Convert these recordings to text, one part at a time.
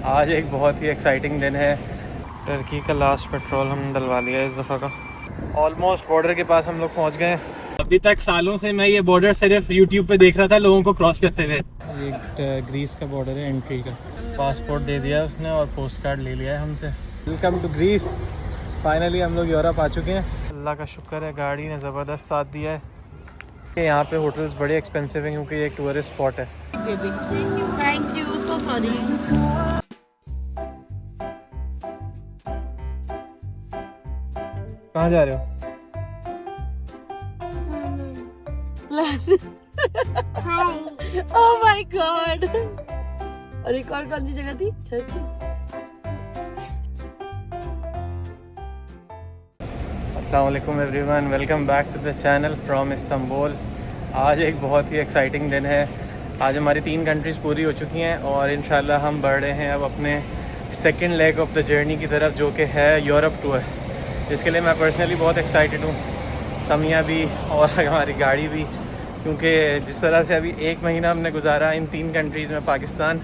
आज एक बहुत ही एक्साइटिंग दिन है। टर्की का लास्ट पेट्रोल हमने डलवा लिया है इस दफ़ा का। ऑलमोस्ट बॉर्डर के पास हम लोग पहुंच गए हैं। अभी तक सालों से मैं ये बॉर्डर सिर्फ यूट्यूब पे देख रहा था लोगों को क्रॉस करते हुए। ये ग्रीस का बॉर्डर है एंट्री का। पासपोर्ट दे दिया उसने और पोस्ट कार्ड ले लिया है हमसे। Welcome to Greece. फाइनली हम लोग यूरोप आ चुके हैं। अल्लाह का शुक्र है, गाड़ी ने ज़बरदस्त साथ दिया है। यहाँ पे होटल्स बड़े एक्सपेंसिव हैं क्योंकि ये एक टूरिस्ट स्पॉट है। Thank you so sorry. कहाँ जा रहे हो? Oh my God. और एक और कौन सी जगह थी? टर्की। अस्सलाम वालेकुम everyone, welcome back to the channel from Istanbul. आज एक बहुत ही एक्साइटिंग दिन है। आज हमारी 3 कंट्रीज़ पूरी हो चुकी हैं और इंशाल्लाह हम बढ़ रहे हैं अब अपने second leg of the journey की तरफ, जो कि है यूरोप टूर, जिसके लिए मैं पर्सनली बहुत एक्साइटेड हूँ। समिया भी और हमारी गाड़ी भी, क्योंकि जिस तरह से अभी 1 महीना हमने गुजारा इन 3 कंट्रीज़ में, पाकिस्तान,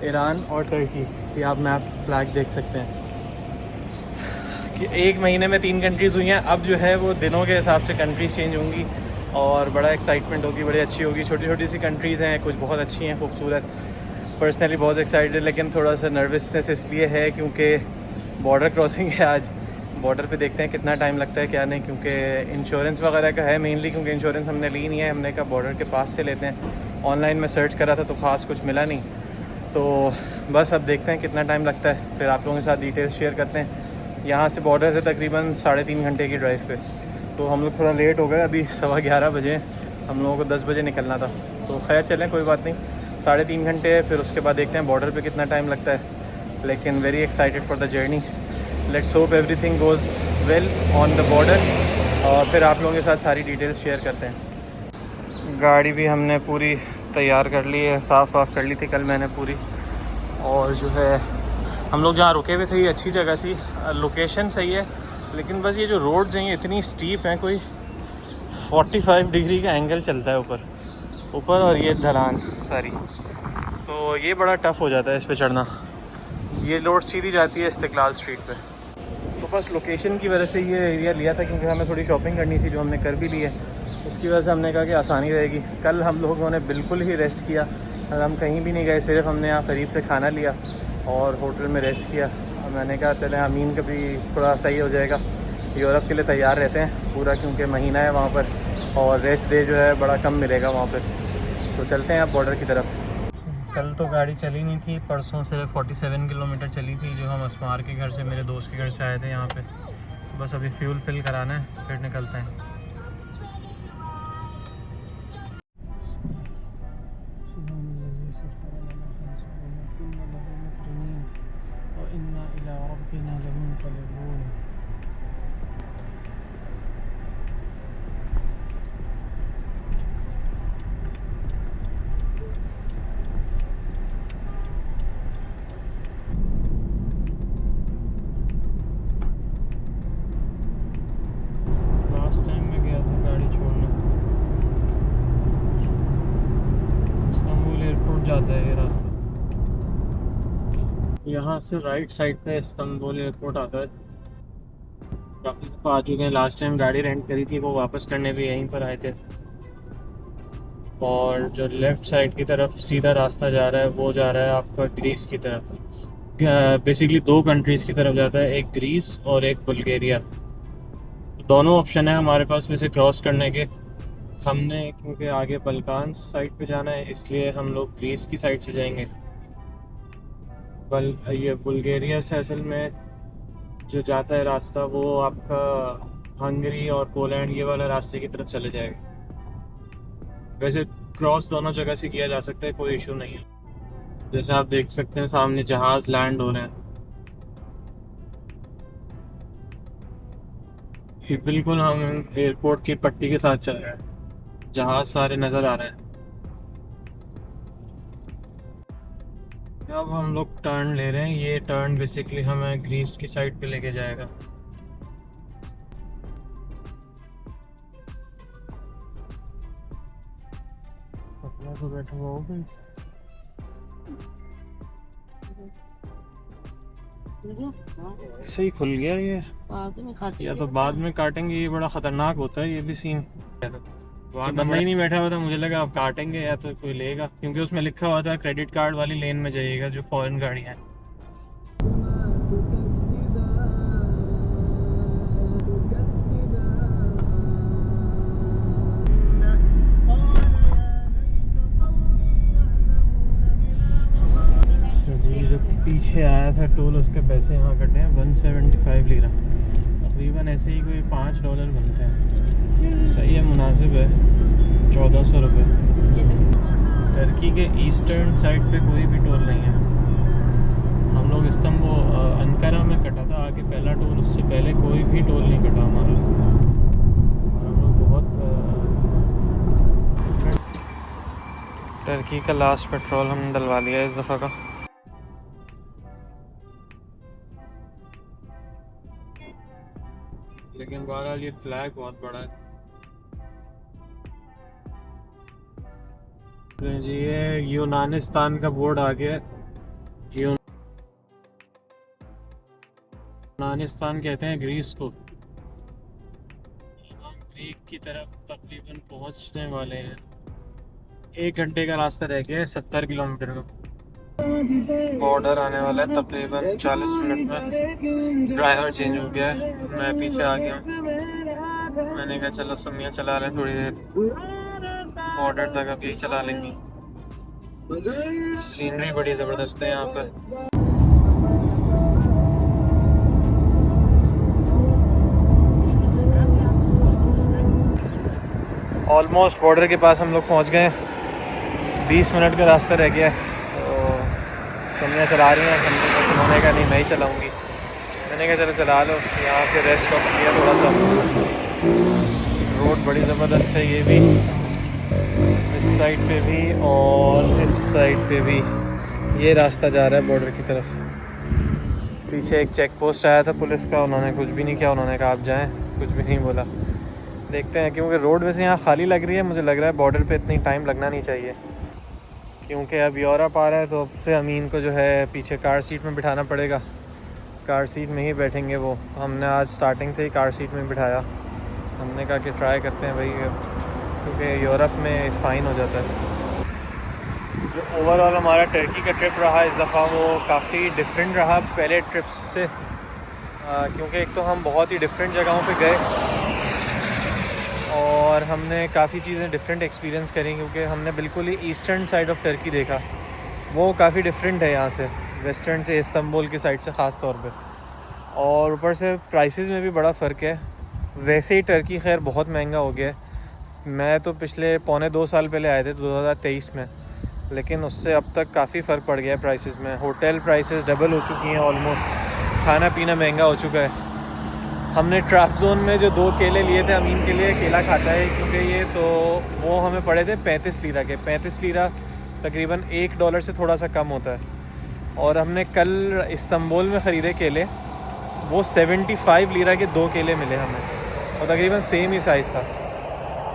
ईरान और टर्की, कि आप मैप फ्लैग देख सकते हैं कि 1 महीने में 3 कंट्रीज़ हुई हैं। अब जो है वो दिनों के हिसाब से कंट्रीज़ चेंज होंगी और बड़ा एक्साइटमेंट होगी, बड़ी अच्छी होगी। छोटी छोटी सी कंट्रीज़ हैं, कुछ बहुत अच्छी हैं, खूबसूरत। पर्सनली बहुत एक्साइटेड, लेकिन थोड़ा सा नर्वसनेस इसलिए है क्योंकि बॉर्डर क्रॉसिंग है आज। बॉर्डर पे देखते हैं कितना टाइम लगता है क्या नहीं, क्योंकि इंश्योरेंस वगैरह का है मेनली, क्योंकि इंश्योरेंस हमने ली नहीं है। हमने कहा बॉर्डर के पास से लेते हैं। ऑनलाइन में सर्च करा था तो ख़ास कुछ मिला नहीं, तो बस अब देखते हैं कितना टाइम लगता है, फिर आप लोगों के साथ डिटेल्स शेयर करते हैं। यहाँ से बॉर्डर से तकरीबन 3.5 घंटे की ड्राइव पे, तो हम लोग थोड़ा लेट हो गए। अभी 11:15 बजे, हम लोगों को 10 बजे निकलना था, तो खैर चलें कोई बात नहीं। 3.5 घंटे, फिर उसके बाद देखते हैं बॉर्डर पे कितना टाइम लगता है। लेकिन very excited for the journey. Let's hope everything goes well on the border, और फिर आप लोगों के साथ सारी डिटेल्स शेयर करते हैं। गाड़ी भी हमने पूरी तैयार कर ली है, साफ़ कर ली थी कल मैंने पूरी। और जो है हम लोग जहाँ रुके हुए थे ये अच्छी जगह थी, लोकेशन सही है, लेकिन बस ये जो रोड्स हैं ये इतनी स्टीप हैं, कोई 45 डिग्री का एंगल चलता है ऊपर और ये ढलान सारी, तो ये बड़ा टफ़ हो जाता है इस पे चढ़ना। ये रोड सीधी जाती है इस्तिकलाल स्ट्रीट पे। तो बस लोकेशन की वजह से ये एरिया लिया था, क्योंकि हमें थोड़ी शॉपिंग करनी थी जो हमने कर भी ली है। उसकी वजह से हमने कहा कि आसानी रहेगी। कल हम लोगों ने बिल्कुल ही रेस्ट किया, हम कहीं भी नहीं गए, सिर्फ हमने यहाँ करीब से खाना लिया और होटल में रेस्ट किया। और मैंने कहा चले अमीन का भी थोड़ा सही हो जाएगा, यूरोप के लिए तैयार रहते हैं पूरा, क्योंकि महीना है वहाँ पर और रेस्ट डे जो है बड़ा कम मिलेगा वहाँ पर। तो चलते हैं अब बॉर्डर की तरफ। कल तो गाड़ी चली नहीं थी, परसों सिर्फ 47 किलोमीटर चली थी, जो हम अस्मार के घर से, मेरे दोस्त के घर से आए थे यहाँ पे। बस अभी फ्यूल फिल कराना है, फिर निकलते हैं। लास्ट टाइम मैं गया था गाड़ी छोड़ने, इस्तांबुल एयरपोर्ट जाता है ये रास्ता। यहाँ से राइट साइड पे इस्तांबुल एयरपोर्ट आता है। काफ़ी दफ़ा आ चुके हैं, लास्ट टाइम गाड़ी रेंट करी थी वो वापस करने भी यहीं पर आए थे। और जो लेफ़्ट साइड की तरफ सीधा रास्ता जा रहा है वो जा रहा है आपका ग्रीस की तरफ। बेसिकली 2 कंट्रीज़ की तरफ जाता है, एक ग्रीस और एक बुल्गारिया। दोनों ऑप्शन है हमारे पास वैसे क्रॉस करने के। हमने क्योंकि आगे बल्कान साइड पे जाना है, इसलिए हम लोग ग्रीस की साइड से जाएंगे। ये बुल्गारिया से असल में जो जाता है रास्ता वो आपका हंगरी और पोलैंड ये वाला रास्ते की तरफ चले जाएगा। वैसे क्रॉस दोनों जगह से किया जा सकता है, कोई इशू नहीं है। जैसे आप देख सकते हैं सामने जहाज़ लैंड हो रहे हैं। ये बिल्कुल हम एयरपोर्ट की पट्टी के साथ चल रहे हैं, जहाज़ सारे नज़र आ रहे हैं। अब हम लोग टर्न ले रहे हैं, ये टर्न बेसिकली हमें ग्रीस की साइड पे लेके जाएगा। तो बैठा हुआ हो गई। सही खुल गया ये, बाद में काटेंगे। या तो बाद में काटेंगे, ये बड़ा खतरनाक होता है ये भी सीन। वहाँ बंदा ही नहीं बैठा हुआ था, मुझे लगा आप काटेंगे या तो कोई लेगा, क्योंकि उसमें लिखा हुआ था क्रेडिट कार्ड वाली लेन में जाइएगा जो फॉरेन गाड़ी है। जो पीछे आया था टोल, उसके पैसे यहाँ कटे हैं 175 लीरा, तकरीबन ऐसे ही कोई $5 बनते हैं। सही है, मुनासिब है, 1400 रुपये। टर्की के ईस्टर्न साइड पे कोई भी टोल नहीं है। हम लोग इस्तांबुल अंकारा में कटा था आके पहला टोल, उससे पहले कोई भी टोल नहीं कटा हमारा। और हम लोग बहुत टर्की का लास्ट पेट्रोल हमने डलवा लिया इस दफ़ा का। लेकिन बहरहाल ये फ्लैग बहुत बड़ा है जी। ये यूनानिस्तान का बोर्ड आ गया है। यूनानिस्तान कहते हैं ग्रीस को। हम ग्रीक की तरफ तकरीबन पहुंचने वाले हैं। 1 घंटे का रास्ता रह गया है, 70 किलोमीटर का। बॉर्डर आने वाला है तकरीबन 40 मिनट में। ड्राइवर चेंज हो गया है, मैं पीछे आ गया हूँ। मैंने कहा चलो सुमिया चला रहे थोड़ी देर, बॉर्डर तक अब यही चला लेंगी। सीनरी बड़ी ज़बरदस्त है यहाँ पर। ऑलमोस्ट बॉर्डर के पास हम लोग पहुँच गए हैं। 20 मिनट का रास्ता रह गया है। सुमिया चला रही हैं, उन्होंने कहा नहीं मैं ही चलाऊँगी। मैंने कहा चलो चला लो। यहाँ पे रेस्ट स्टॉप किया थोड़ा सा। रोड बड़ी ज़बरदस्त है ये भी, इस साइड पे भी और इस साइड पे भी। ये रास्ता जा रहा है बॉर्डर की तरफ। पीछे एक चेक पोस्ट आया था पुलिस का, उन्होंने कुछ भी नहीं किया। उन्होंने कहा आप जाएँ, कुछ भी नहीं बोला। देखते हैं, क्योंकि रोड वैसे यहाँ खाली लग रही है। मुझे लग रहा है बॉर्डर पे इतनी टाइम लगना नहीं चाहिए, क्योंकि अब यूरोप आ रहा है। तो अब से अमीन को जो है पीछे कार सीट में बिठाना पड़ेगा। कार सीट में ही बैठेंगे वो। हमने आज स्टार्टिंग से ही कार सीट में बिठाया। हमने कहा कि ट्राई करते हैं भाई, क्योंकि यूरोप में फ़ाइन हो जाता है। जो ओवरऑल हमारा टर्की का ट्रिप रहा इस दफ़ा, वो काफ़ी डिफरेंट रहा पहले ट्रिप्स से, क्योंकि एक तो हम बहुत ही डिफरेंट जगहों पे गए और हमने काफ़ी चीज़ें डिफरेंट एक्सपीरियंस करी, क्योंकि हमने बिल्कुल ही ईस्टर्न साइड ऑफ टर्की देखा। वो काफ़ी डिफरेंट है यहाँ से, वेस्टर्न से, इस्तांबुल की साइड से ख़ास तौर पे। और ऊपर से प्राइसेस में भी बड़ा फ़र्क है। वैसे ही टर्की खैर बहुत महंगा हो गया है। मैं तो पिछले 1.25 साल पहले आए थे 2023 में, लेकिन उससे अब तक काफ़ी फ़र्क पड़ गया है प्राइसेस में। होटल प्राइसेस डबल हो चुकी हैं ऑलमोस्ट। खाना पीना महंगा हो चुका है। हमने ट्रैपज़ोन में जो 2 केले लिए थे, अमीन के लिए केला खाता है क्योंकि ये, तो वो हमें पड़े थे 35 लीरा के। 35 लीरा तकरीबन $1 से थोड़ा सा कम होता है। और हमने कल इस्तांबुल में ख़रीदे केले, वो 75 लीरा के 2 केले मिले हमें, और तकरीबन सेम ही साइज़ था।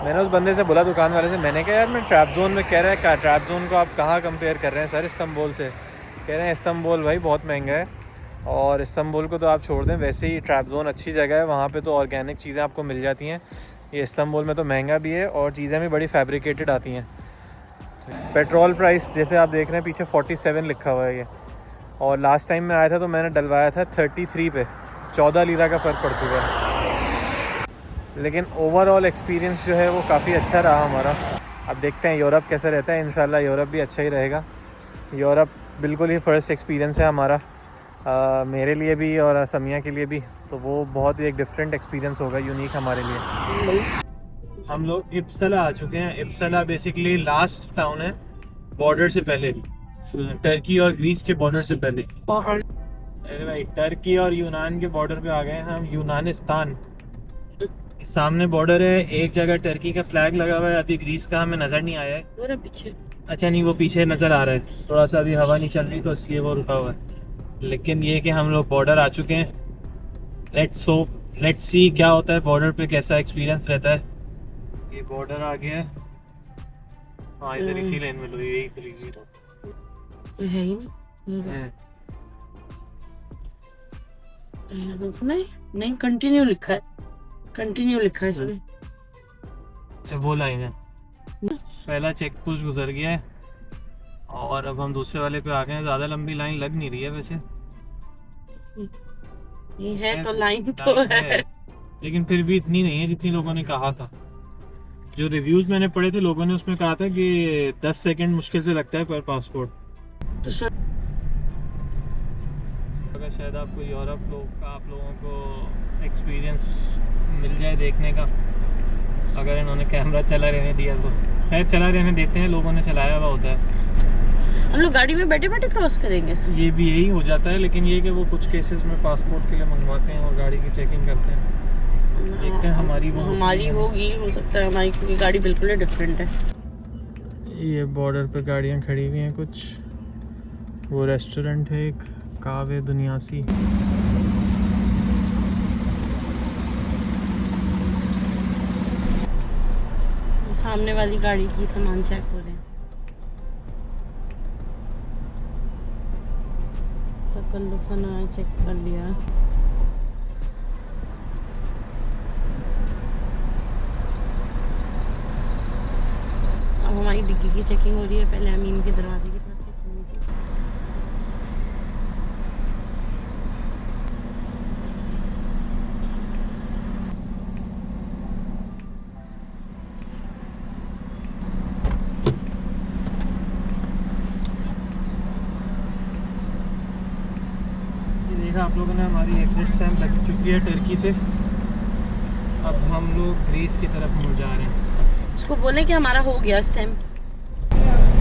मैंने उस बंदे से बोला, दुकान वाले से, मैंने कहा यार मैं ट्रैपज़ोन में, कह रहा है ट्रैपज़ोन को आप कहाँ कंपेयर कर रहे हैं सर इस्तांबुल से? कह रहे हैं इस्तांबुल भाई बहुत महंगा है, और इस्तांबुल को तो आप छोड़ दें, वैसे ही ट्रैपज़ोन अच्छी जगह है, वहाँ पे तो ऑर्गेनिक चीज़ें आपको मिल जाती हैं। ये इस्तांबुल में तो महंगा भी है और चीज़ें भी बड़ी फैब्रिकेटेड आती हैं। पेट्रोल प्राइस जैसे आप देख रहे हैं पीछे 47 लिखा हुआ है ये, और लास्ट टाइम मैं आया था तो मैंने डलवाया था 33 पे। 14 लीरा का फ़र्क पड़ चुका है। लेकिन ओवरऑल एक्सपीरियंस जो है वो काफ़ी अच्छा रहा हमारा। अब देखते हैं यूरोप कैसा रहता है। इंशाल्लाह यूरोप भी अच्छा ही रहेगा। यूरोप बिल्कुल ही फ़र्स्ट एक्सपीरियंस है हमारा, मेरे लिए भी और समिया के लिए भी। तो वो बहुत ही एक डिफरेंट एक्सपीरियंस होगा, यूनिक हमारे लिए। हम लोग इप्सला आ चुके हैं। इप्सला बेसिकली लास्ट टाउन है बॉर्डर से पहले, टर्की और ग्रीस के बॉर्डर से पहले। अरे भाई, टर्की और यूनान के बॉर्डर पे आ गए हैं हम, यूनानिस्तान। सामने बॉर्डर है, एक जगह टर्की का फ्लैग लगा हुआ है। अभी ग्रीस का हमें नज़र नहीं आया है। पीछे, अच्छा नहीं, वो पीछे नज़र आ रहा है थोड़ा सा, अभी हवा नहीं चल रही तो इसलिए वो रुका हुआ है। लेकिन ये कि हम लोग बॉर्डर आ चुके हैं। लेट्स सी क्या होता है बॉर्डर पे, कैसा एक्सपीरियंस रहता है। ये बॉर्डर आ गया है। हाँ, इधर इसी लेन में लो, यही 30 है ही नहीं। नहीं नहीं, कंटिन्यू लिखा है, कंटिन्यू लिखा है इसमें। अच्छा वो लाइन है, पहला चेक पोस्ट गुजर गया है और अब हम दूसरे वाले पे आ गए हैं। ज़्यादा लंबी लाइन लग नहीं रही है वैसे, ये है तो लाइन तो है, लेकिन फिर भी इतनी नहीं है जितनी लोगों ने कहा था। जो रिव्यूज मैंने पढ़े थे लोगों ने उसमें कहा था कि 10 सेकंड मुश्किल से लगता है पर पासपोर्ट। तो अगर शायद आपको यूरोप आप लोगों को एक्सपीरियंस मिल जाए देखने का, अगर इन्होंने कैमरा चला रहने दिया तो। खैर चला रहने देते हैं, लोगों ने चलाया हुआ होता है। हम लोग गाड़ी में बैठे बैठे क्रॉस करेंगे, ये भी यही हो जाता है, लेकिन ये कि वो कुछ केसेस में पासपोर्ट के लिए मंगवाते हैं और गाड़ी की चेकिंग करते हैं। देखते हैं हमारी होगी, हो सकता है हमारी, क्योंकि गाड़ी बिल्कुल ही डिफरेंट है। ये बॉर्डर पे गाड़ियाँ खड़ी हुई हैं कुछ, वो रेस्टोरेंट है एक कावे दुनियासी। सामने वाली गाड़ी की सामान चेक हो रहे हैं, तकल्लुफ़न चेक कर लिया। अब हमारी डिग्गी की चेकिंग हो रही है, पहले अमीन के दरवाजे की तरफ चेकिंग हुई थी। देखा आप लोगों ने, हमारी एग्जिट स्टैम्प लग चुकी है टर्की से। अब हम लोग ग्रीस की तरफ मुड़ जा रहे हैं। इसको बोले कि हमारा हो गया stamp.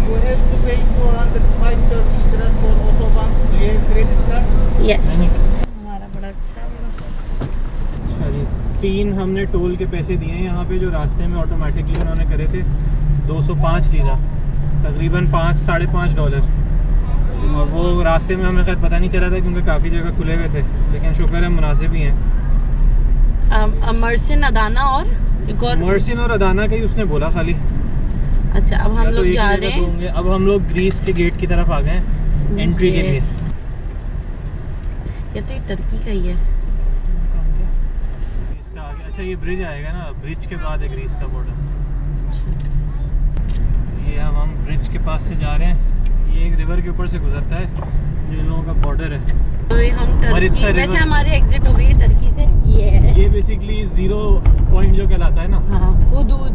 You have to pay 205 Turkish liras for autobahn. Do you have credit card? Yes, नहीं। हमारा बड़ा अच्छा है। अच्छा जी, 3 हमने टोल के पैसे दिए हैं यहाँ पे, जो रास्ते में ऑटोमेटिकली उन्होंने करे थे। 205 लीरा, तकरीबन $5-5.5। और वो रास्ते में हमें खैर पता नहीं चला था क्योंकि काफ़ी जगह खुले हुए थे, लेकिन शुक्र है मुनासिब ही हैं। मर्सिन, अदाना और एक और मर्सिन और अदाना का ही उसने बोला खाली। अच्छा, अब हम लोग जा रहे हैं, अब हम लोग ग्रीस के गेट की तरफ आ गए हैं, एंट्री के लिए। ये तो ये टर्की का ही है। ग्रीस का आगे, अच्छा ये ब्रिज आएगा ना, ब्रिज के बाद है ग्रीस का बॉर्डर। ये हम ब्रिज के पास से जा रहे हैं, ये एक रिवर के ऊपर से गुजरता है, जो इन लोगों का बॉर्डर है। तो हम टर्की, वैसे हमारी एग्जिट हो गई है टर्की से। ये बेसिकली 0 पॉइंट जो कहलाता है ना, हाँ, हुदूद।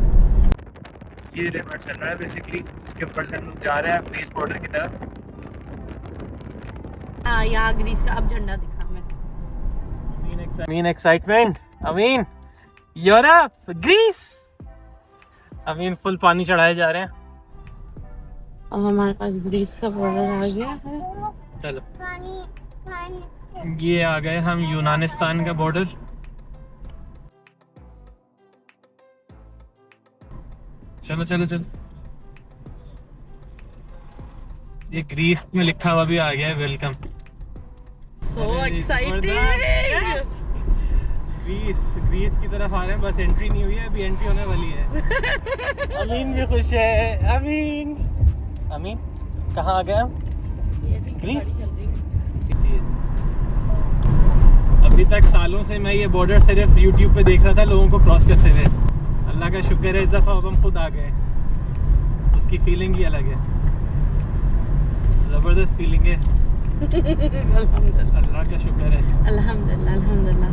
ये रिवर चल रहा है बेसिकली, इसके ऊपर से हम लोग जा रहे हैं ग्रीस बॉर्डर की तरफ। हाँ, यहाँ ग्रीस का अब झंडा दिखा मैं। अमीन एक्साइटमेंट, अमीन यूरोप, ग्रीस। अमीन फुल पानी चढ़ाए जा रहे हैं। अब हमारे पास ग्रीस का बॉर्डर आ गया है। चलो, ये आ गए हम यूनानिस्तान का बॉर्डर। चलो चलो चलो, ये ग्रीस में लिखा हुआ भी आ गया है, वेलकम। So excited. ग्रीस की तरफ आ रहे हैं, बस एंट्री नहीं हुई है, अभी एंट्री होने वाली है। अमीन भी खुश है। अमीन कहाँ आ गए हम? ग्रीस। अभी तक सालों से मैं ये बॉर्डर सिर्फ यूट्यूब पे देख रहा था लोगों को क्रॉस करते हुए। अल्लाह का शुक्र है इस दफ़ा अब हम खुद आ गए, उसकी फीलिंग ही अलग है, ज़बरदस्त फीलिंग है। अल्लाह का शुक्र है, अल्हम्दुलिल्लाह अल्हम्दुलिल्लाह।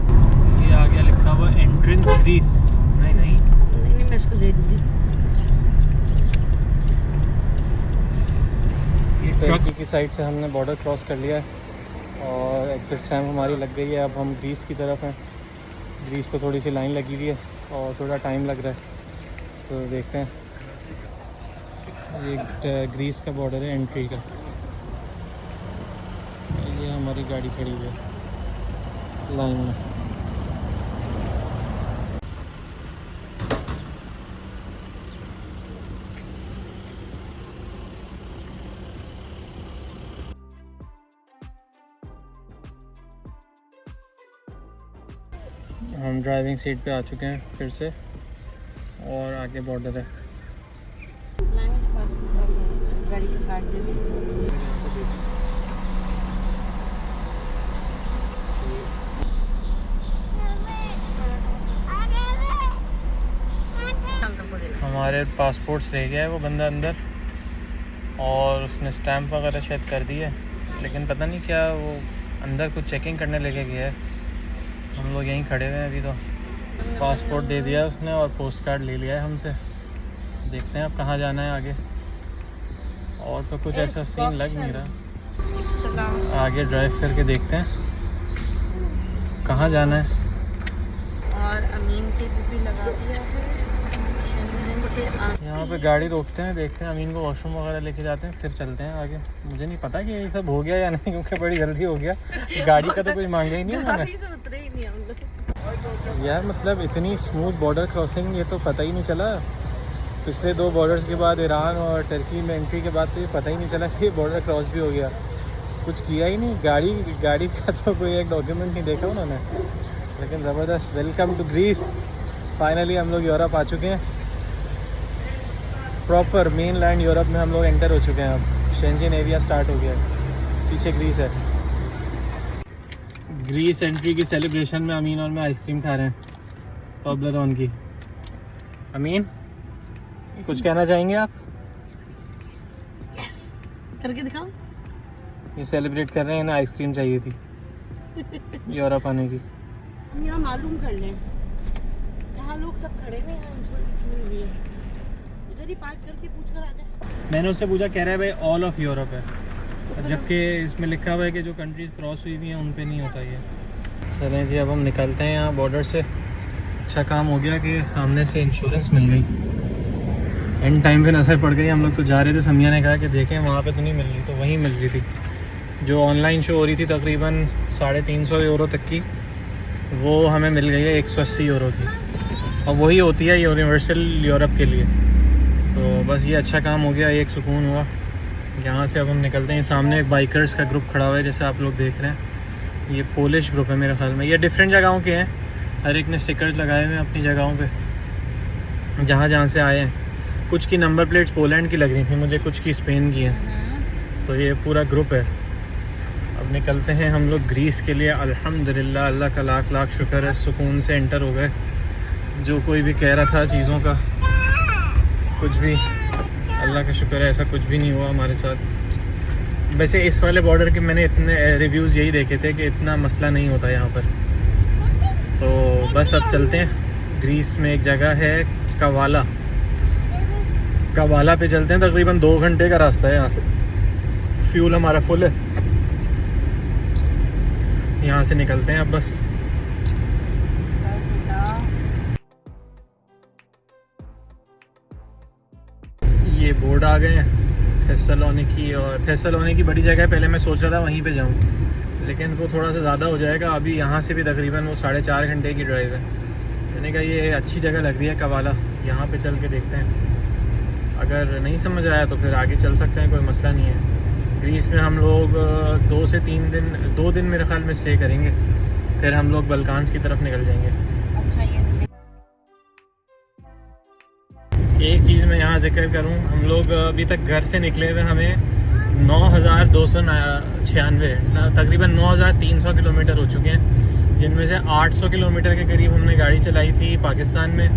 ये आ गया लिखा हुआ एंट्रेंस ग्रीस। नहीं मैं इसको दे दूँगी। ये टर्की की साइड से हमने बॉर्डर क्रॉस कर लिया है और एग्जिट स्टैम्प हमारी लग गई है। अब हम ग्रीस की तरफ हैं। ग्रीस पे थोड़ी सी लाइन लगी हुई है और थोड़ा टाइम लग रहा है, तो देखते हैं। ये ग्रीस का बॉर्डर है एंट्री का। ये हमारी गाड़ी खड़ी हुई है लाइन में। हम ड्राइविंग सीट पे आ चुके हैं फिर से और आगे बॉर्डर है। गाड़ी का कार्ड दे दे। हमारे पासपोर्ट्स ले गया है वो बंदा अंदर, और उसने स्टैम्प वगैरह शायद कर दी है, लेकिन पता नहीं क्या वो अंदर कुछ चेकिंग करने लेके गया है। हम लोग यहीं खड़े हुए हैं अभी। तो पासपोर्ट दे दिया उसने और पोस्ट कार्ड ले लिया है हमसे। देखते हैं अब कहाँ जाना है आगे, और तो कुछ ऐसा सीन लग नहीं रहा। आगे ड्राइव करके देखते हैं कहाँ जाना है। और अमीन की भी लगा दिया है। यहाँ पे गाड़ी रोकते हैं, देखते हैं अमीन को वॉशरूम वगैरह लेके जाते हैं, फिर चलते हैं आगे। मुझे नहीं पता कि ये सब हो गया या नहीं, क्योंकि बड़ी जल्दी हो गया। गाड़ी का तो कुछ मांगा ही नहीं उन्होंने यार। मतलब इतनी स्मूथ बॉर्डर क्रॉसिंग, ये तो पता ही नहीं चला। पिछले 2 बॉर्डर्स के बाद ईरान और टर्की में एंट्री के बाद तो ये पता ही नहीं चला कि ये बॉर्डर क्रॉस भी हो गया। कुछ किया ही नहीं। गाड़ी का तो कोई एक डॉक्यूमेंट नहीं देखा उन्होंने। लेकिन ज़बरदस्त। Welcome to Greece. फाइनली हम लोग यूरोप आ चुके हैं। प्रॉपर मेन लैंड यूरोप में हम लोग एंटर हो चुके हैं। अब शेंजन एरिया स्टार्ट हो गया है, पीछे ग्रीस है। ग्रीस एंट्री की सेलिब्रेशन में अमीन और मैं आइसक्रीम खा रहे हैं टोबलरोन की। अमीन कुछ कहना चाहेंगे आप? यस करके दिखाओ। ये सेलिब्रेट कर रहे हैं ना, आइसक्रीम चाहिए थी यूरोप आने की। यहाँ मालूम कर लें, यहाँ लोग सब खड़े हुए हैं, इंश्योरेंस मिल रही है। इधर ही पार्क करके पूछ कर आ जाए। मैंने उससे पूछा, कह रहा है भाई ऑल ऑफ यूरोप है, जबकि इसमें लिखा हुआ है कि जो कंट्रीज क्रॉस हुई हुई हैं उन पे नहीं होता ये। चलें जी, अब हम निकलते हैं यहाँ बॉर्डर से। अच्छा काम हो गया कि सामने से इंश्योरेंस मिल गई। एंड टाइम पे नज़र पड़ गई। हम लोग तो जा रहे थे, समिया ने कहा कि देखें वहाँ पे तो नहीं मिल रही, तो वहीं मिल रही थी। जो ऑनलाइन शो हो रही थी तकरीबन 350 यूरो तक की, वो हमें मिल गई है 180 यूरो की, और वही होती है यूनिवर्सल यूरोप के लिए। तो बस ये अच्छा काम हो गया, एक सुकून हुआ। यहाँ से अब हम निकलते हैं। सामने एक बाइकर्स का ग्रुप खड़ा हुआ है, जैसे आप लोग देख रहे हैं। ये पोलिश ग्रुप है मेरे ख्याल में। ये डिफरेंट जगहों के हैं, हर एक ने स्टिकर्स लगाए हुए हैं अपनी जगहों पे, जहाँ जहाँ से आए हैं। कुछ की नंबर प्लेट्स पोलैंड की लग रही थी मुझे, कुछ की स्पेन की हैं। तो ये पूरा ग्रुप है। अब निकलते हैं हम लोग ग्रीस के लिए। अल्हम्दुलिल्लाह, अल्लाह का लाख लाख शुक्र है, सुकून से एंटर हो गए। जो कोई भी कह रहा था चीज़ों का, कुछ भी अल्लाह का शुक्र है ऐसा कुछ भी नहीं हुआ हमारे साथ। वैसे इस वाले बॉर्डर के मैंने इतने रिव्यूज़ यही देखे थे कि इतना मसला नहीं होता यहाँ पर। तो बस अब चलते हैं। ग्रीस में एक जगह है कवाला पे चलते हैं। तकरीबन 2 घंटे का रास्ता है यहाँ से। फ्यूल हमारा फुल है। यहाँ से निकलते हैं अब बस। ये बोर्ड आ गए हैं थेस्सलोनिकी, और थेस्सलोनिकी बड़ी जगह है। पहले मैं सोच रहा था वहीं पे जाऊँ, लेकिन वो थोड़ा सा ज़्यादा हो जाएगा। अभी यहाँ से भी तकरीबन वो 4.5 घंटे की ड्राइव है। मैंने कहा ये अच्छी जगह लग रही है कवाला, यहाँ पे चल के देखते हैं। अगर नहीं समझ आया तो फिर आगे चल सकते हैं, कोई मसला नहीं है। ग्रीस में हम लोग 2 से 3 दिन, 2 दिन मेरे ख्याल में स्टे करेंगे, फिर हम लोग बल्कान्स की तरफ निकल जाएंगे। अच्छा, ये एक चीज़ मैं यहाँ जिक्र करूँ, हम लोग अभी तक घर से निकले हुए हमें 9,296 तकरीबन 9,300 किलोमीटर हो चुके हैं, जिनमें से 800 किलोमीटर के करीब हमने गाड़ी चलाई थी पाकिस्तान में।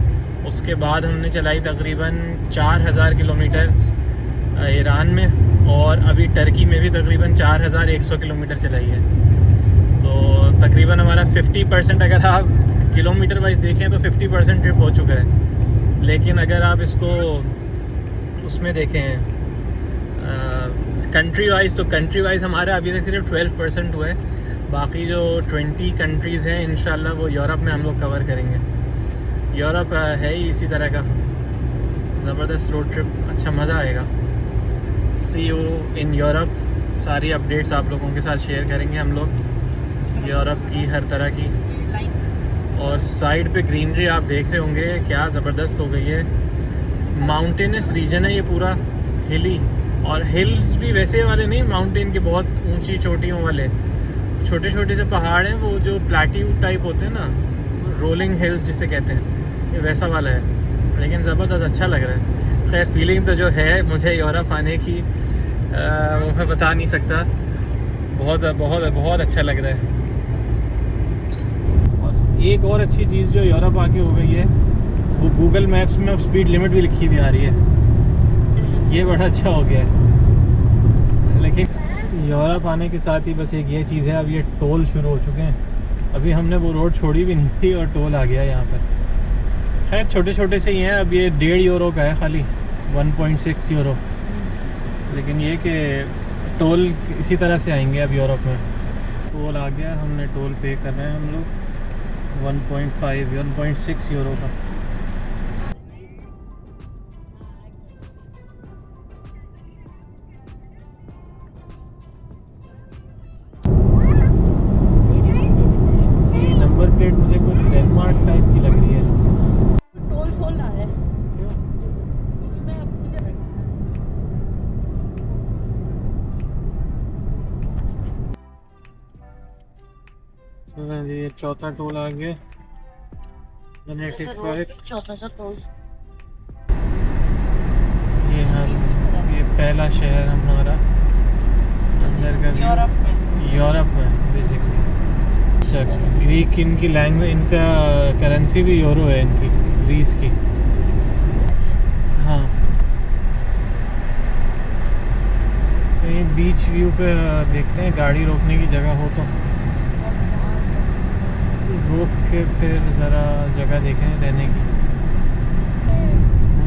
उसके बाद हमने चलाई तकरीबन 4,000 किलोमीटर ईरान में, और अभी टर्की में भी तकरीबन 4,100 किलोमीटर चलाई है। तो तकरीबन हमारा 50%, अगर आप किलोमीटर वाइज देखें तो 50% ट्रिप हो चुका है। लेकिन अगर आप इसको उसमें देखें कंट्री वाइज, तो कंट्री वाइज हमारा अभी तक सिर्फ 12% हुआ है। बाकी जो 20 कंट्रीज़ हैं इंशाल्लाह वो यूरोप में हम लोग कवर करेंगे। यूरोप है ही इसी तरह का ज़बरदस्त रोड ट्रिप, अच्छा मज़ा आएगा। सी यू इन यूरोप। सारी अपडेट्स आप लोगों के साथ शेयर करेंगे हम लोग यूरोप की, हर तरह की। और साइड पे ग्रीनरी आप देख रहे होंगे क्या ज़बरदस्त हो गई है। माउंटेनस रीजन है ये पूरा, हिली, और हिल्स भी वैसे वाले नहीं माउंटेन के बहुत ऊंची चोटियों वाले, छोटे छोटे से पहाड़ हैं, वो जो प्लेट्यू टाइप होते हैं ना, रोलिंग हिल्स जिसे कहते हैं, ये वैसा वाला है। लेकिन ज़बरदस्त अच्छा लग रहा है। खैर फीलिंग तो जो है मुझे यूरोप आने की वो मैं बता नहीं सकता। बहुत बहुत बहुत अच्छा लग रहा है। और एक और अच्छी चीज़ जो यूरोप आके हो गई है वो गूगल मैप्स में अब स्पीड लिमिट भी लिखी हुई आ रही है, ये बड़ा अच्छा हो गया है। लेकिन यूरोप आने के साथ ही बस एक ये चीज़ है, अब ये टोल शुरू हो चुके हैं। अभी हमने वो रोड छोड़ी भी नहीं थी और टोल आ गया यहाँ पर। खैर छोटे छोटे से ही हैं, अब ये 1.5 यूरो का है खाली, 1.6 यूरो। लेकिन ये कि टोल इसी तरह से आएंगे अब यूरोप में। टोल आ गया, हमने टोल पे कर रहे हैं हम लोग 1.6 यूरो का। नंबर प्लेट मुझे कुछ डेनमार्क टाइप की लग रही है। टोल शोल ना है। क्यों? मैं मुझे सुना जी, ये चौथा टोल आ गया, 185। चौथा सा टोल। ये पहला शहर हमारा अंदर का यूरोप में बेसिकली। अच्छा, ग्रीक इनकी लैंग्वेज, इनका करेंसी भी यूरो है इनकी, ग्रीस की। हाँ, कहीं बीच व्यू पे देखते हैं, गाड़ी रोकने की जगह हो तो रोक के फिर ज़रा जगह देखें रहने की।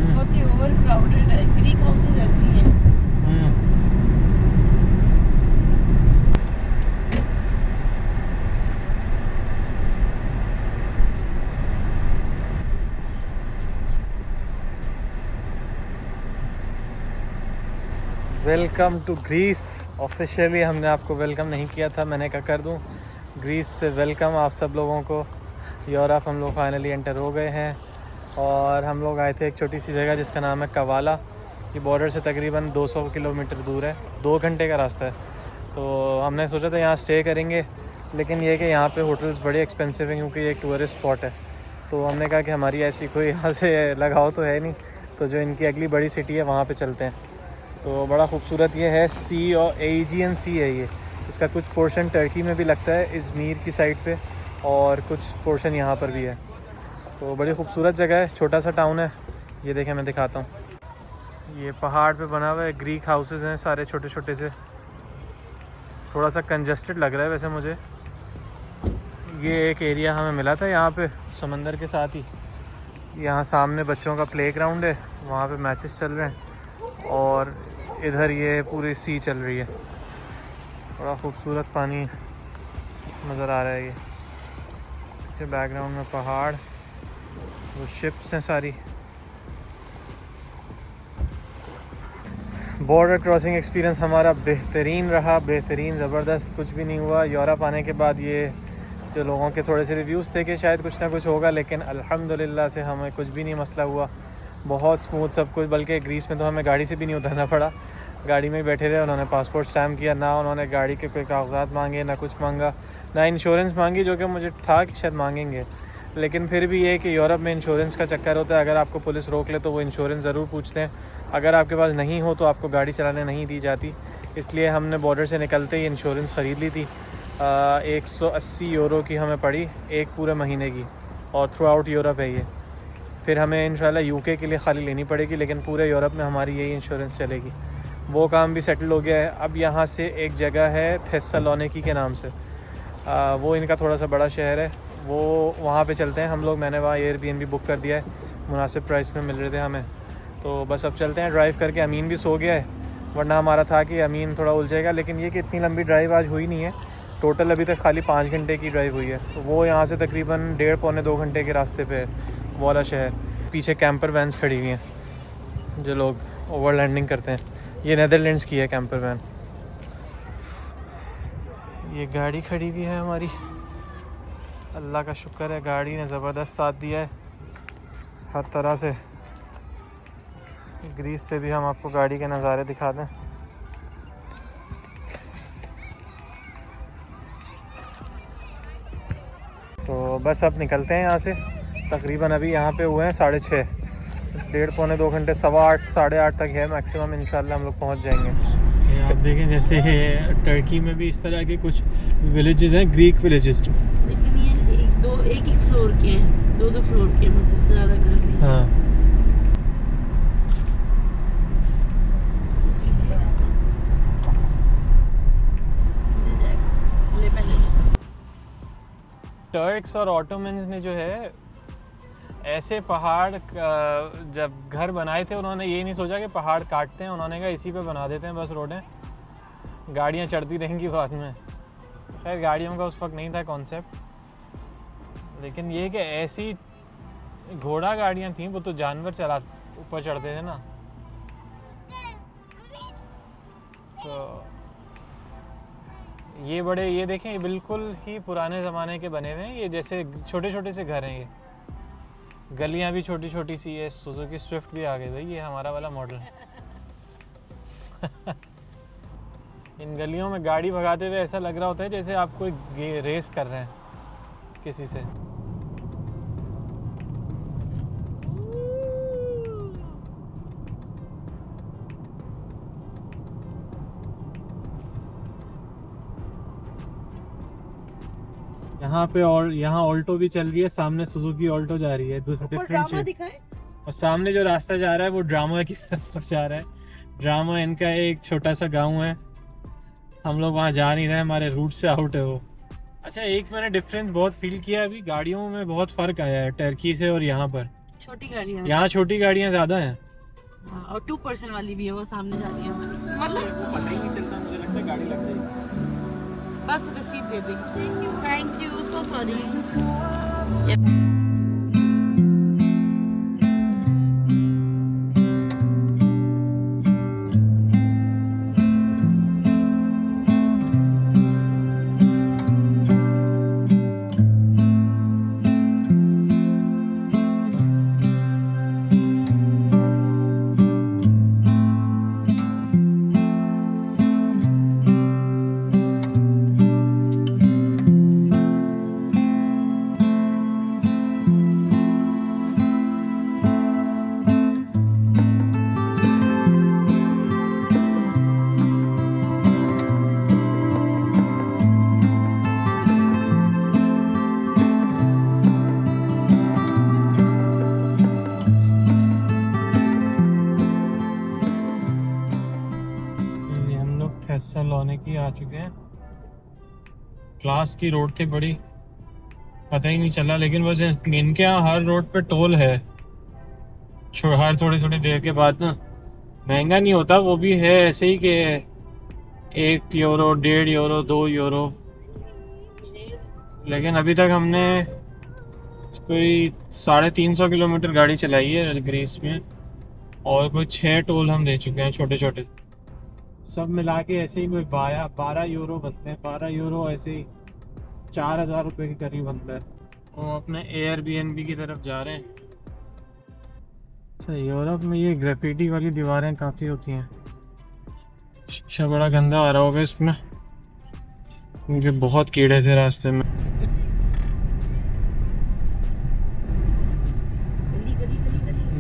बहुत ही ओवर क्राउडेड है। ग्रीक हाउसेस ऐसे ही हैं। Welcome to Greece. ऑफिशियली हमने आपको वेलकम नहीं किया था, मैंने कहा कर दूं। ग्रीस से वेलकम आप सब लोगों को। यूरोप हम लोग फाइनली एंटर हो गए हैं और हम लोग आए थे एक छोटी सी जगह जिसका नाम है कवाला। ये बॉर्डर से तकरीबन 200 किलोमीटर दूर है, 2 घंटे का रास्ता है। तो हमने सोचा था यहाँ स्टे करेंगे, लेकिन ये कि यहाँ पे होटल्स बड़े एक्सपेंसिव हैं क्योंकि ये एक टूरिस्ट स्पॉट है। तो हमने कहा कि हमारी ऐसी कोई यहाँ से लगाव तो है नहीं, तो जो इनकी अगली बड़ी सिटी है वहाँ पे चलते हैं। तो बड़ा खूबसूरत ये है, सी और एजियन सी है ये। इसका कुछ पोर्शन टर्की में भी लगता है, इज़मीर की साइड पे, और कुछ पोर्शन यहाँ पर भी है। तो बड़ी खूबसूरत जगह है, छोटा सा टाउन है। ये देखें, मैं दिखाता हूँ। ये पहाड़ पे बना हुआ है, ग्रीक हाउसेस हैं सारे छोटे छोटे से। थोड़ा सा कंजस्टेड लग रहा है वैसे मुझे। ये एक एरिया हमें मिला था यहाँ पे समंदर के साथ ही। यहाँ सामने बच्चों का प्लेग्राउंड है, वहाँ पे मैचेस चल रहे हैं, और इधर ये पूरी सी चल रही है। बड़ा खूबसूरत पानी नज़र आ रहा है। ये बैकग्राउंड में पहाड़, वो शिप्स हैं सारी। बॉर्डर क्रॉसिंग एक्सपीरियंस हमारा बेहतरीन रहा, बेहतरीन, ज़बरदस्त। कुछ भी नहीं हुआ। यूरोप आने के बाद ये जो लोगों के थोड़े से रिव्यूज़ थे कि शायद कुछ ना कुछ होगा, लेकिन अल्हम्दुलिल्लाह से हमें कुछ भी नहीं मसला हुआ। बहुत स्मूथ सब कुछ। बल्कि ग्रीस में तो हमें गाड़ी से भी नहीं उतरना पड़ा, गाड़ी में ही बैठे रहे। उन्होंने पासपोर्ट स्टैम्प किया, ना उन्होंने गाड़ी के कोई कागजात मांगे, ना कुछ मांगा, ना इंश्योरेंस मांगी, जो कि मुझे था कि शायद मांगेंगे। लेकिन फिर भी ये कि यूरोप में इंश्योरेंस का चक्कर होता है। अगर आपको पुलिस रोक ले तो वो इंश्योरेंस ज़रूर पूछते हैं। अगर आपके पास नहीं हो तो आपको गाड़ी चलाने नहीं दी जाती। इसलिए हमने बॉर्डर से निकलते ही इंश्योरेंस ख़रीद ली थी। 180 यूरो की हमें पड़ी एक पूरे महीने की, और थ्रू आउट यूरोप है ये। फिर हमें इंशाल्लाह यूके के लिए खाली लेनी पड़ेगी, लेकिन पूरे यूरोप में हमारी यही इंश्योरेंस चलेगी। वो काम भी सेटल हो गया है। अब यहाँ से एक जगह है थेस्सलोनिकी के नाम से, वो इनका थोड़ा सा बड़ा शहर है, वो वहाँ पे चलते हैं हम लोग। मैंने वहाँ एयरबीएनबी बुक कर दिया है, मुनासिब प्राइस में मिल रहे थे हमें। तो बस अब चलते हैं ड्राइव करके। अमीन भी सो गया है, वरना हमारा था कि अमीन थोड़ा उलझेगा। लेकिन ये कि इतनी लंबी ड्राइव आज हुई नहीं है, टोटल अभी तक खाली 5 घंटे की ड्राइव हुई है। तो वो यहाँ से तकरीबन 1.5 पौने 2 घंटे के रास्ते पे है वो वाला शहर। पीछे कैंपर वैन्स खड़ी हुई हैं जो लोग ओवरलैंडिंग करते हैं। ये नेदरलैंड्स की है कैंपर वैन। ये गाड़ी खड़ी हुई है हमारी, अल्लाह का शुक्र है, गाड़ी ने ज़बरदस्त साथ दिया है हर तरह से। ग्रीस से भी हम आपको गाड़ी के नज़ारे दिखा दें। तो बस अब निकलते हैं यहाँ से। तकरीबन अभी यहाँ पे हुए हैं 6:30, 1.5 पौने 2 घंटे, 8:15 8:30 तक है मैक्सिमम। इंशाल्लाह हम लोग पहुँच जाएंगे। आप देखें जैसे टर्की में भी इस तरह के कुछ विलेजेस हैं, ग्रीक विलेजेस। लेकिन ये एक एक फ्लोर के हैं, दो फ्लोर के हैं, बस इससे ज़्यादा घर नहीं है। हाँ मिल जाएगा, ले पहले ले। टर्क्स और ऑटोमन्स ने जो है ऐसे पहाड़ जब घर बनाए थे उन्होंने ये नहीं सोचा कि पहाड़ काटते हैं, उन्होंने कहा इसी पे बना देते हैं बस रोडें, गाड़ियाँ चढ़ती रहेंगी बाद में। खैर गाड़ियों का उस वक्त नहीं था कॉन्सेप्ट, लेकिन ये कि ऐसी घोड़ा गाड़ियाँ थीं, वो तो जानवर चला ऊपर चढ़ते थे ना, तो ये देखें, ये बिल्कुल ही पुराने ज़माने के बने हुए हैं। ये जैसे छोटे छोटे से घर हैं, ये गलियां भी छोटी छोटी सी है। सुजुकी स्विफ्ट भी आ गई भाई, ये हमारा वाला मॉडल है। इन गलियों में गाड़ी भगाते हुए ऐसा लग रहा होता है जैसे आप कोई रेस कर रहे हैं किसी से। यहाँ पे और यहाँ ऑल्टो भी चल रही है, सामने सुजुकी ऑल्टो जा रही है, डिफरेंट दिखाए। और सामने जो रास्ता जा रहा है वो ड्रामा की तरफ जा रहा है। ड्रामा इनका एक छोटा सा गांव है, हम लोग वहाँ जा नहीं रहे, हमारे रूट से आउट है वो। अच्छा, एक मैंने डिफरेंस बहुत फील किया, अभी गाड़ियों में बहुत फर्क आया है टर्की से और यहाँ पर। छोटी गाड़ियाँ, यहाँ छोटी गाड़ियाँ ज्यादा हैं। हाँ, और 2% वाली भी है, वो सामने जा रही है हमारी। मतलब पता ही नहीं चलता, मुझे लगता है गाड़ी लग जाएगी। बस रसीद दे दे। Thank you, so sorry. की आ चुके हैं। क्लास की रोड थी बड़ी, पता ही नहीं चला, लेकिन बस इनके यहाँ हर रोड पे टोल है। हर थोड़ी थोड़ी देर के बाद ना, महंगा नहीं होता, वो भी है ऐसे ही कि 1 यूरो, 1.5 यूरो, 2 यूरो। लेकिन अभी तक हमने कोई 350 किलोमीटर गाड़ी चलाई है ग्रीस में, और कोई 6 टोल हम दे चुके हैं छोटे छोटे। सब मिला के ऐसे ही कोई 12 यूरो बनते हैं। 12 यूरो ऐसे ही 4000 रुपये के करीब बनता है। वो अपने एयरबीएनबी की तरफ जा रहे हैं। अच्छा, यूरोप में ये ग्रेफिटी वाली दीवारें काफ़ी होती हैं। शीशा बड़ा गंदा आ रहा होगा इसमें, क्योंकि बहुत कीड़े थे रास्ते में। ये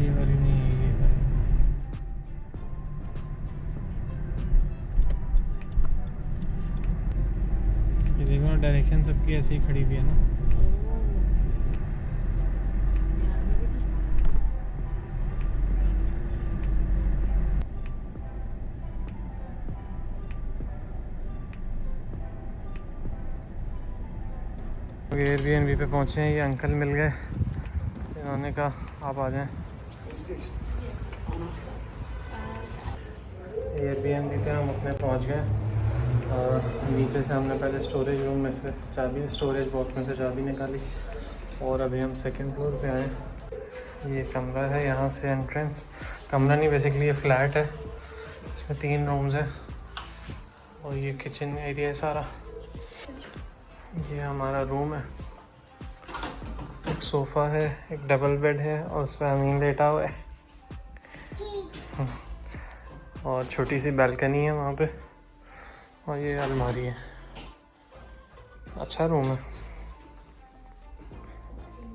वाली नहीं है, ये वाली। ये देखो ना, डायरेक्शन सबकी ऐसे ही खड़ी भी है ना। एयरबीएनबी पे पहुँचे हैं, ये अंकल मिल गए, इन्होंने कहा आप आ जाएं। एयरबीएनबी पे हम अपने पहुँच गए। नीचे से हमने पहले स्टोरेज रूम में से चाबी, स्टोरेज बॉक्स में से चाबी निकाली, और अभी हम सेकंड फ्लोर पे आए। ये कमरा है, यहाँ से एंट्रेंस, कमरा नहीं बेसिकली ये फ्लैट है, इसमें 3 रूम्स हैं, और ये किचन एरिया है सारा। ये हमारा रूम है, एक सोफ़ा है, एक डबल बेड है, और उस पर अमीन लेटा हुआ है, और छोटी सी बालकनी है वहाँ पे, और ये अलमारी है। अच्छा रूम है,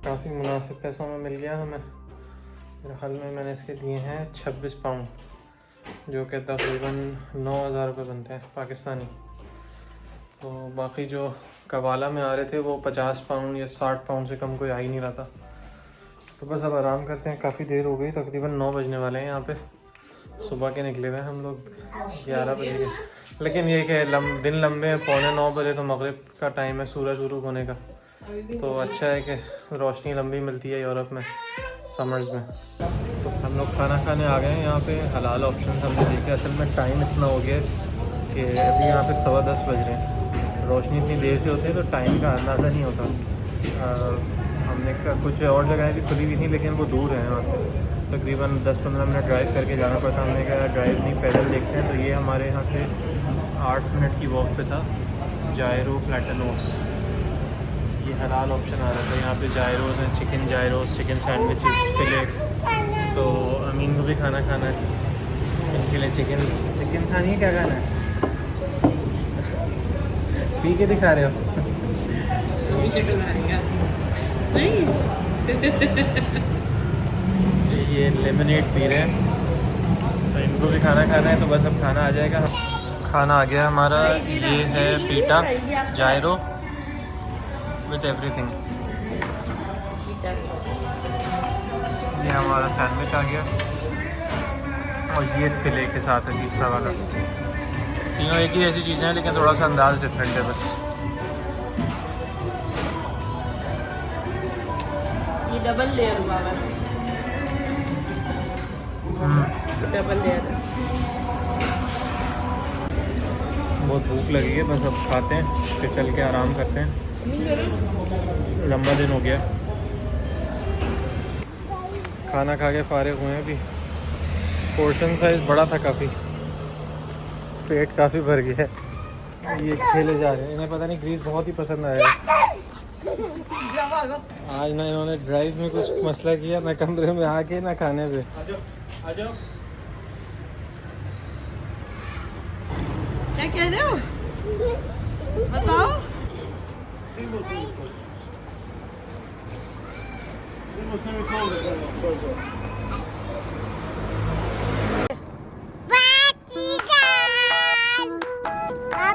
काफ़ी मुनासिब पैसों में मिल गया हमें। मेरे ख्याल में मैंने इसके दिए हैं 26 पाउंड, जो कि तकरीबन 9000 रुपये बनते हैं पाकिस्तानी। तो बाकी जो कवाला में आ रहे थे वो 50 पाउंड या 60 पाउंड से कम कोई आ ही नहीं रहा था। तो बस अब आराम करते हैं, काफ़ी देर हो गई, तकरीबन 9 बजने वाले हैं यहाँ पे। सुबह के निकले हुए हैं हम लोग 11 बजे के, लेकिन ये कि दिन लंबे हैं, 8:45 बजे तो मगरिब का टाइम है सूरज शुरू होने का। तो अच्छा है कि रोशनी लंबी मिलती है यूरोप में समर्स में। तो हम लोग खाना खाने आ गए हैं यहाँ पे, हलाल ऑप्शन हमने देखे। असल में टाइम इतना हो गया कि अभी यहाँ पे 10:15 बज रहे हैं। रोशनी इतनी देर से होती है तो टाइम का अंदाज़ा नहीं होता। हमने कुछ और जगहें भी खुली हुई थी लेकिन वो दूर है यहाँ से, तकरीबन 10-15 मिनट ड्राइव करके जाना पड़ता। हमने कहा ड्राइव नहीं पैदल देखते हैं। तो ये हमारे यहाँ से 8 मिनट की वॉक पे था जायरो प्लेटानोस। ये हलाल ऑप्शन आ रहा था यहाँ पे। जायरोस हैं, चिकन जायरोस, चिकन सैंडविचेस, फिलेट्स। तो अमीन को भी खाना है, इनके लिए चिकन खानी है। क्या खाना है? पी के दिखा रहे हो? ये लेमनेड पी रहे हैं, तो इनको भी खाना है। तो बस अब खाना आ जाएगा। खाना आ गया हमारा। ये है पीटा जायरो विथ एवरीथिंग। ये हमारा सैंडविच आ गया और ये फिले के साथ है तीसरा वाला। तीनों एक ही ऐसी चीज़ें हैं लेकिन थोड़ा सा अंदाज़ डिफरेंट है बस। ये डबल लेयर हुआ है, डबल लेयर। बहुत भूख लगी है, बस अब खाते हैं फिर चल के आराम करते हैं। लंबा दिन हो गया, खाना खा के फारिग हुए हैं अभी। पोर्शन साइज़ बड़ा था काफ़ी, पेट काफ़ी भर गया है। ये खेले जा रहे हैं, इन्हें पता नहीं ग्रीस बहुत ही पसंद आया। आज ना इन्होंने ड्राइव में कुछ मसला किया, मैं कमरे में आके ना खाने पे। आ जाओ। क्या कह रहे हो बताओ?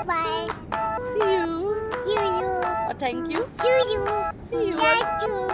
Bye. See you. See you. Thank you. See you. See you. Thank you.